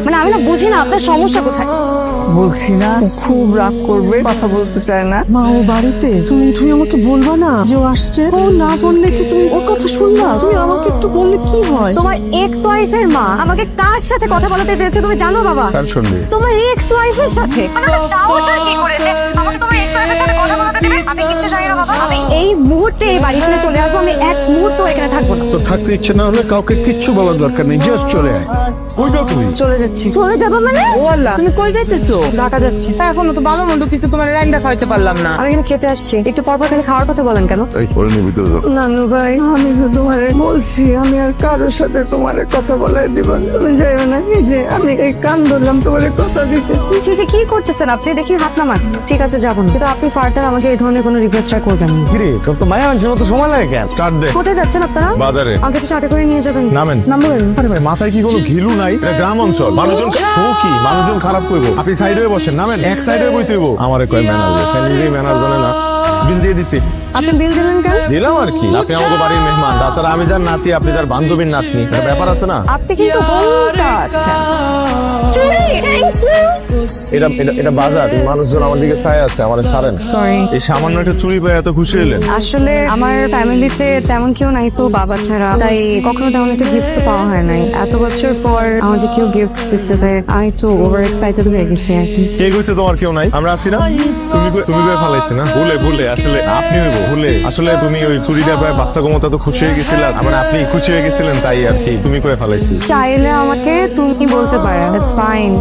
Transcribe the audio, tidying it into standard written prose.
মানে আমি না বুঝি না আপনার সমস্যা কোথায়। বলছি না খুব রাগ করবে, কথা বলতে চায় না। মা ও বাড়িতে, তুমি তুমি আমাকে বলবা না যে ও আসছে? ও না বললে কি তুমি ওর কথা শুনবা? তুমি আমাকে একটু বললে কি হয়? তোমার এক্স ওয়াইফের মা আমাকে কার সাথে কথা বলাতে চেয়েছে তুমি জানো বাবা? কার সঙ্গে? তোমার এক্স ওয়াইফের সাথে। মানে আমার সাহস আর কি করেছে আমাকে তোমার এক্স ওয়াইফের সাথে কথা বলাতে দেবে? আমি কিচ্ছু জানি না বাবা। আমি এই মুহূর্তে এই বাড়ি ছেড়ে চলে আসবো। আমি এক মুহূর্ত এখানে থাকবো না। তো থাকতে ইচ্ছে না হলে কাউকে কিচ্ছু বলার দরকার নেই, জাস্ট চলে আয়। কই যাও তুমি? চলে যাচ্ছি। চলে যাবো মানে? ও আল্লাহ, তুমি কই যাইতেছো? ঢাকা যাচ্ছি। এখনো তো ভালো মন্দ কিছু তোমার রান্না খাইতে পারলাম না। আমি এখানে খেতে আসছি, একটু পরপর খালি খাওয়ার কথা বলেন কেন? এই ওরে নিয়ে ভিতরে যাও। নানু ভাই, আমি তো তোমারে বলছি আমি আর কারোর সাথে তোমার কথা বলাই দিব না। তুমি যাইও না, এই যে আমি এই কান ধরলাম তোমার কথা দিতেছি। ছি ছি, কি করতেছেন আপনি? দেখি হাত নামান। ঠিক আছে যাবো না, কিন্তু আপনি ফার্দার আমাকে এই ধরনের কোনো রিকোয়েস্ট আর করবেন না। কিরে তোর তো মায়া মানুষের মতো সময় লাগে কেন? স্টার্ট দে। কোথায় যাচ্ছেন আপনারা? বাজারে। আমাকে একটু সাথে করে নিয়ে যাবেন। নামেন। নামবেন? আরে ভাই মাথায় কি কোনো ঘিলু নাই? এটা গ্রাম অঞ্চল, মানুষজন কি মানুষজন খারাপ কইবো। আপনি সাইডে বসেন, নামেন। এক সাইডে বইতে হইব। আমারে কয় ম্যানার, সে নিজেই ম্যানার জানে না। বিল দিয়ে দিছি। আপনি বিল দিলেন কেন? দিলাম আর কি, আপনি আমাকে বাড়ির মেহমান, তাছাড়া আমি যার নাতি, আপনি তার বান্ধবীর নাতনি, একটা ব্যাপার আছে না? আপনি কিন্তু বলটা আছেন। চুরি! Thank you! এটা এটা এটা বাজার, মানুষজন আমার দিকে ছায় আছে, আমারে ছাড়েন। Sorry. এই সামান্য একটা চুরি পেয়ে এত খুশি হলেন? আসলে আমার ফ্যামিলিতে তেমন কেউ নাই তো বাবা ছাড়া, তাই কখনো তেমন একটা গিফটস পাওয়া হয় নাই। এত বছর পর আমাদের কেউ গিফটস দিচ্ছে, তাই আমি একটু ওভার এক্সাইটেড হয়ে গেছি আর কি। কে কইছে তোমার কেউ নাই? আমরা আছি না? তুমি কই ফালাইছি না? ভুলে আসলে আপনি হইব ভুলে। আসলে তুমি ওই চুরিটা পায় বাচ্চা গোমতা তো খুশি হয়ে গেছিলেন, মানে আপনি খুশি হয়ে গেছিলেন তাই আর কি। তুমি কই ফালাইছি? চাইলে আমাকে তুমি বলতে পারেন, ইটস ফাইন।